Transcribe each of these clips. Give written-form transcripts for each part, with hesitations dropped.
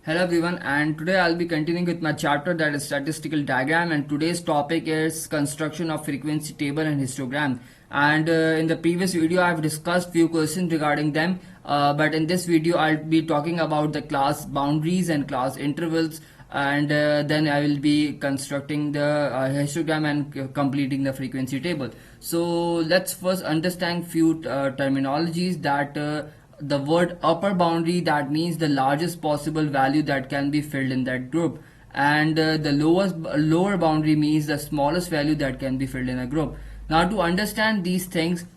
Hello everyone, and today I'll be continuing with my chapter, that is statistical diagram, and today's topic is construction of frequency table and histogram. And in the previous video I've discussed few questions regarding them, but in this video I'll be talking about the class boundaries and class intervals, and then I will be constructing the histogram and completing the frequency table. So let's first understand few terminologies. That the word upper boundary, that means the largest possible value that can be filled in that group, and the lower boundary means the smallest value that can be filled in a group. Now to understand these things,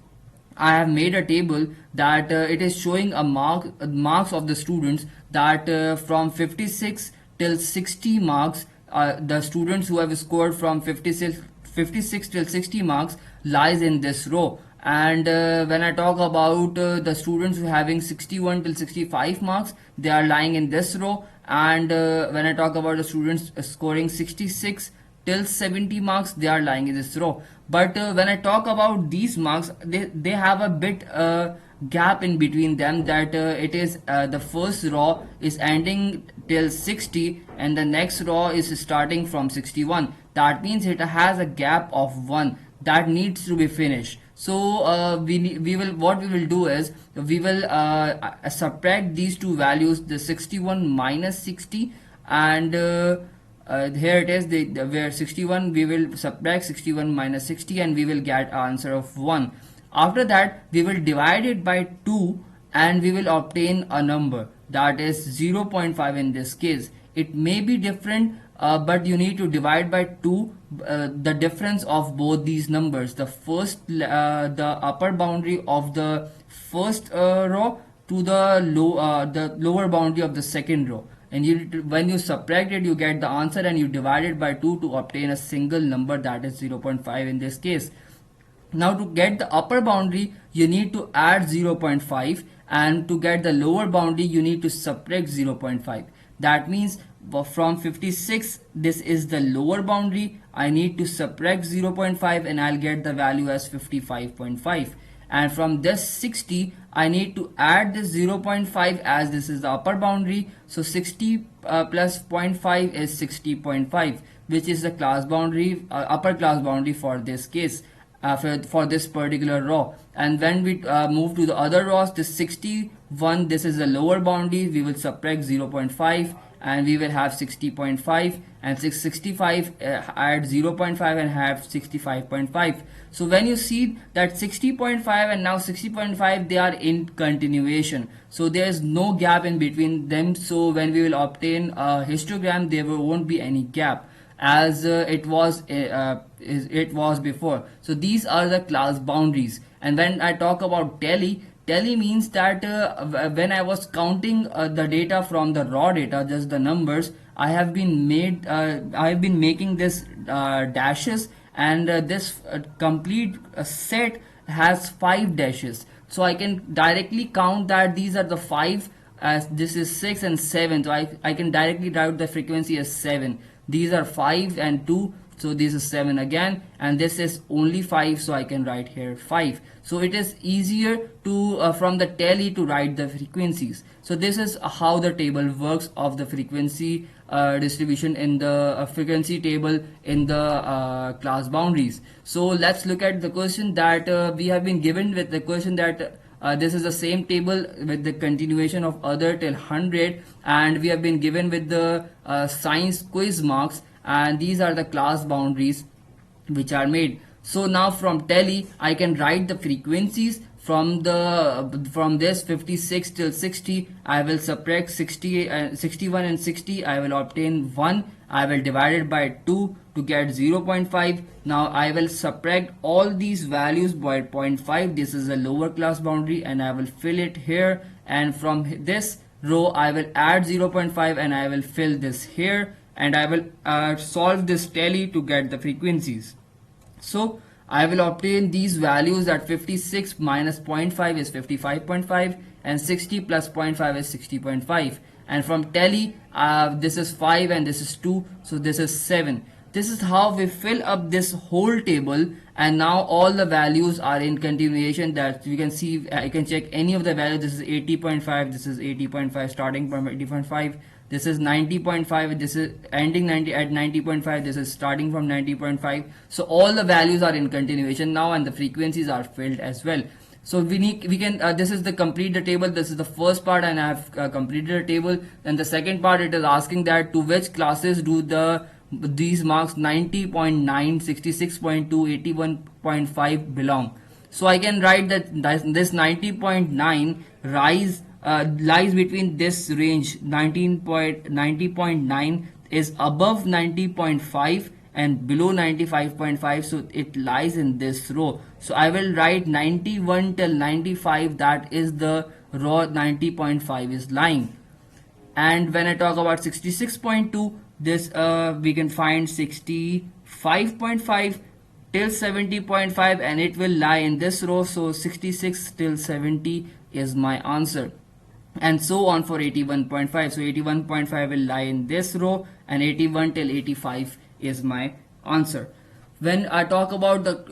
I have made a table that it is showing a marks of the students, that from 56 till 60 marks, the students who have scored from 56 till 60 marks lies in this row. And when I talk about the students who having 61 till 65 marks, they are lying in this row. And when I talk about the students scoring 66 till 70 marks, they are lying in this row. But when I talk about these marks, they have a bit gap in between them, that it is the first row is ending till 60 and the next row is starting from 61. That means it has a gap of 1 that needs to be finished. So we will, what we will do is we will subtract these two values, the 61 minus 60, and here it is, where 61, we will subtract 61 minus 60 and we will get answer of 1. After that we will divide it by 2 and we will obtain a number, that is 0.5 in this case. It may be different, but you need to divide by 2 the difference of both these numbers, the the upper boundary of the first row to the lower boundary of the second row, and when you subtract it, you get the answer and you divide it by 2 to obtain a single number, that is 0.5 in this case. Now to get the upper boundary, you need to add 0.5, and to get the lower boundary you need to subtract 0.5. That means from 56, this is the lower boundary, I need to subtract 0.5 and I'll get the value as 55.5. And from this 60, I need to add this 0.5, as this is the upper boundary. So 60 plus 0.5 is 60.5, which is the class boundary, upper class boundary for this case. For this particular row. And when we move to the other rows, this 61, this is the lower boundary, we will subtract 0.5 and we will have 60.5, and 665 add 0.5 and have 65.5. So when you see that 60.5 and now 60.5, they are in continuation, so there is no gap in between them. So when we will obtain a histogram, there won't be any gap, as it was before. So these are the class boundaries. And when I talk about tally means that when I was counting the data from the raw data, just the numbers, I have been making this dashes, and this complete set has 5 dashes, so I can directly count that these are the 5, as this is 6 and 7, so I can directly write the frequency as 7. These are 5 and 2, so this is 7 again, and this is only 5, so I can write here 5. So it is easier to from the tally to write the frequencies. So this is how the table works of the frequency distribution in the frequency table in the class boundaries. So let's look at the question that we have been given with the question that this is the same table with the continuation of other till 100, and we have been given with the science quiz marks, and these are the class boundaries which are made. So now from tally I can write the frequencies from this 56 till 60. I will subtract 61 and 60, I will obtain 1, I will divide it by 2 to get 0.5. Now I will subtract all these values by 0.5, this is a lower class boundary, and I will fill it here, and from this row I will add 0.5 and I will fill this here, and I will solve this tally to get the frequencies. So I will obtain these values, that 56 minus 0.5 is 55.5 and 60 plus 0.5 is 60.5. And from tally, this is 5 and this is 2, so this is 7. This is how we fill up this whole table, and now all the values are in continuation. That you can see, I can check any of the values. This is 80.5, this is 80.5, starting from 80.5. This is 90.5, this is ending 90 at 90.5, this is starting from 90.5. So all the values are in continuation now, and the frequencies are filled as well. So we can this is the complete the table. This is the first part, and I have completed the table. Then the second part, it is asking that to which classes do these marks 90.9, 66.2, 81.5 belong. So I can write that this 90.9 lies between this range. 90.9 is above 90.5 and below 95.5, so it lies in this row. So I will write 91 till 95, that is the row 90.5 is lying. And when I talk about 66.2, this we can find 65.5 till 70.5, and it will lie in this row. So 66 till 70 is my answer, and so on for 81.5. So 81.5 will lie in this row, and 81 till 85 is my answer. When I talk about the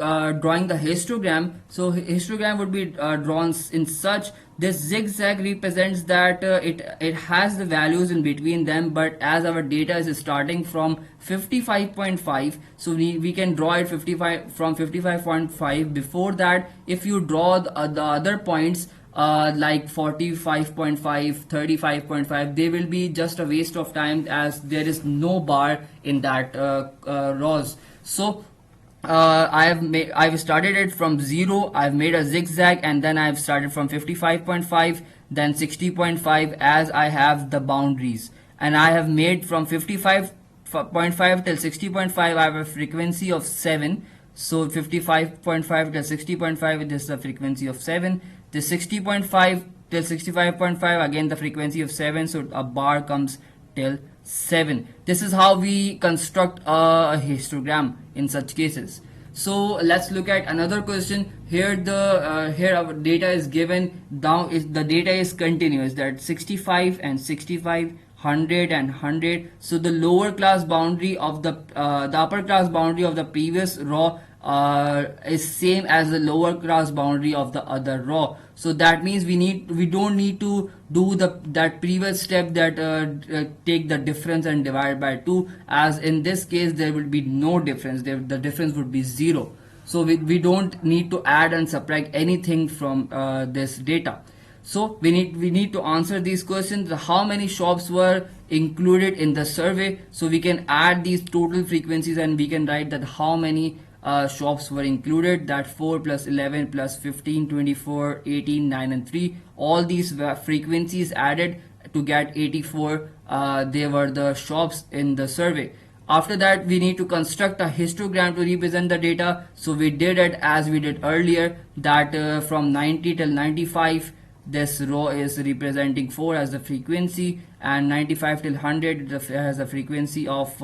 drawing the histogram, so histogram would be drawn in such. This zigzag represents that it has the values in between them, but as our data is starting from 55.5, so we can draw it 55 from 55.5. Before that, if you draw the other points like 45.5, 35.5, they will be just a waste of time, as there is no bar in that rows. So I've started it from 0, I've made a zigzag, and then I've started from 55.5, then 60.5, as I have the boundaries, and I have made from 55.5 till 60.5. I have a frequency of 7. So 55.5 till 60.5, this is the frequency of 7. The 60.5 till 65.5, again the frequency of 7, so a bar comes till 7. This is how we construct a histogram in such cases. So let's look at another question. Here here our data is given. Down is the data is continuous, that 65 and 65, 100 and 100. So the lower class boundary of the upper class boundary of the previous row is same as the lower class boundary of the other row. So that means we don't need to do that previous step, that take the difference and divide by 2, as in this case there will be no difference. The difference would be 0. So we don't need to add and subtract anything from this data. So we need to answer these questions. How many shops were included in the survey? So we can add these total frequencies, and we can write that how many shops were included. That 4 plus 11 plus 15, 24, 18, 9 and 3, all these frequencies added to get 84. They were the shops in the survey. After that, we need to construct a histogram to represent the data. So we did it as we did earlier, that from 90 till 95, this row is representing 4 as the frequency, and 95 till 100 has a frequency of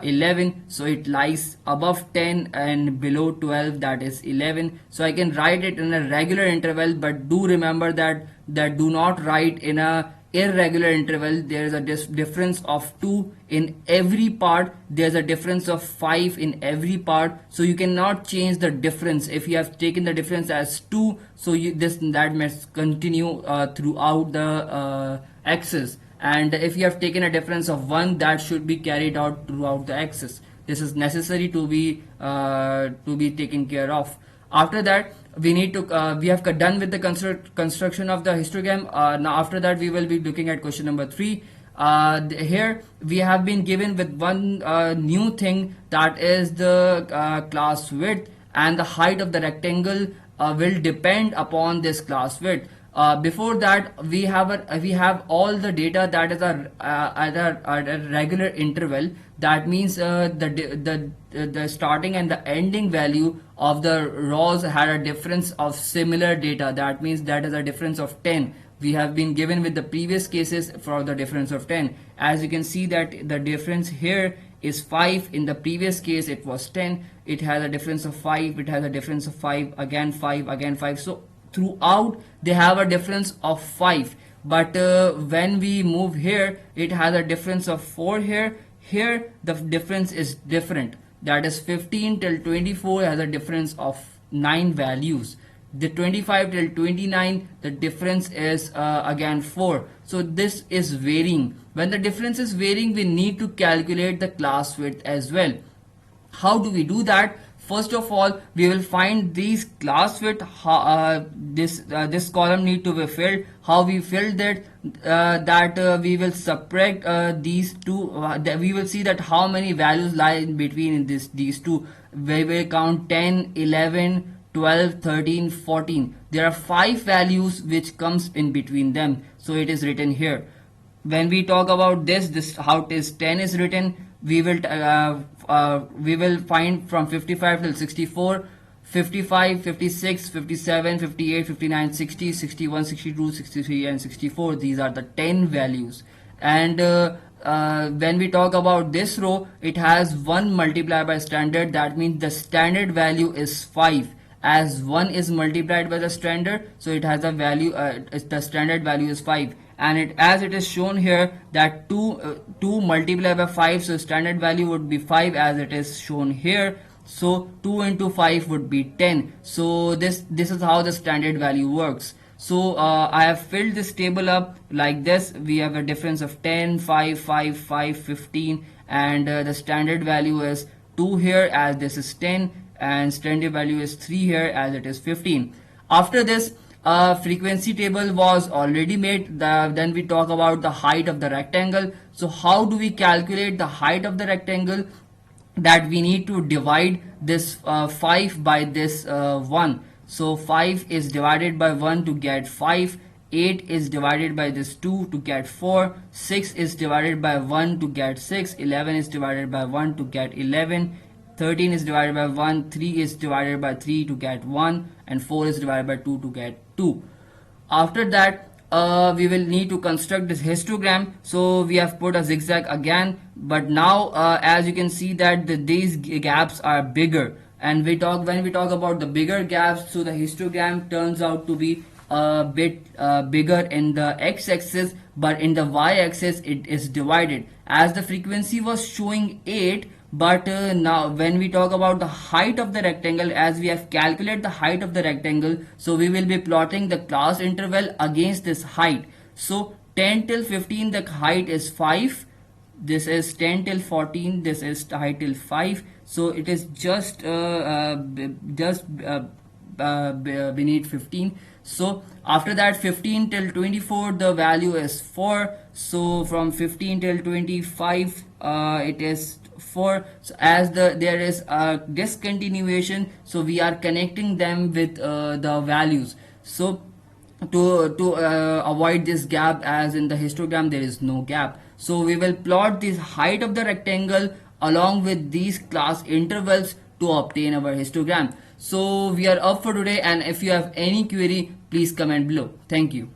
11. So it lies above 10 and below 12, that is 11. So I can write it in a regular interval, but do remember that do not write in a irregular interval. There is a difference of 2 in every part. There's a difference of 5 in every part. So you cannot change the difference. If you have taken the difference as 2, so that must continue throughout the axis. And if you have taken a difference of 1, that should be carried out throughout the axis. This is necessary to be taken care of. After that, we have done with the construction of the histogram. Now after that, we will be looking at question number 3. Here we have been given with one new thing, that is the class width, and the height of the rectangle will depend upon this class width. Before that, we have all the data that is at a regular interval. That means the starting and the ending value of the rows had a difference of similar data. That means that is a difference of 10. We have been given with the previous cases for the difference of 10. As you can see that the difference here is 5. In the previous case it was 10. It has a difference of 5. It has a difference of 5, again 5, again 5. So throughout they have a difference of 5, but when we move here, it has a difference of 4 here, Here the difference is different, that is 15 till 24 has a difference of 9 values. The 25 till 29, the difference is again 4. So this is varying. When the difference is varying, we need to calculate the class width as well. How do we do that? First of all, we will find these class width. This column need to be filled. How we filled it? We will subtract these two. We will see that how many values lie in between in these two. We will count 10, 11, 12, 13, 14. There are 5 values which comes in between them. So it is written here. When we talk about this how it is 10 is written, we will find from 55 till 64, 55, 56, 57, 58, 59, 60, 61, 62, 63 and 64. These are the 10 values. And when we talk about this row, it has 1 multiplied by standard. That means the standard value is 5. As 1 is multiplied by the standard, so it has a value, the standard value is 5. And as it is shown here that 2 multiplied by 5, so standard value would be 5 as it is shown here. So 2 into 5 would be 10. So this is how the standard value works. So I have filled this table up like this. We have a difference of 10, 5, 5, 5, 15, and the standard value is 2 here as this is 10, and standard value is 3 here as it is 15. After this, frequency table was already made. Then we talk about the height of the rectangle. So how do we calculate the height of the rectangle? That we need to divide this 5 by this 1. So 5 is divided by 1 to get 5. 8 is divided by this 2 to get 4. 6 is divided by 1 to get 6. 11 is divided by 1 to get 11. 13 is divided by 1, 3 is divided by 3 to get 1, and 4 is divided by 2 to get 2. After that, we will need to construct this histogram. So we have put a zigzag again, but now as you can see that these gaps are bigger. And when we talk about the bigger gaps, so the histogram turns out to be a bit bigger in the x-axis, but in the y-axis it is divided. As the frequency was showing 8, but now when we talk about the height of the rectangle, as we have calculated the height of the rectangle, so we will be plotting the class interval against this height. So 10 till 15 the height is 5, this is 10 till 14, this is height till 5, so it is just beneath 15. So after that, 15 till 24 the value is 4. So from 15 till 25 it is 4. So as there is a discontinuation, so we are connecting them with the values. So to avoid this gap, as in the histogram there is no gap, so we will plot this height of the rectangle along with these class intervals to obtain our histogram. So we are up for today, and if you have any query, please comment below. Thank you.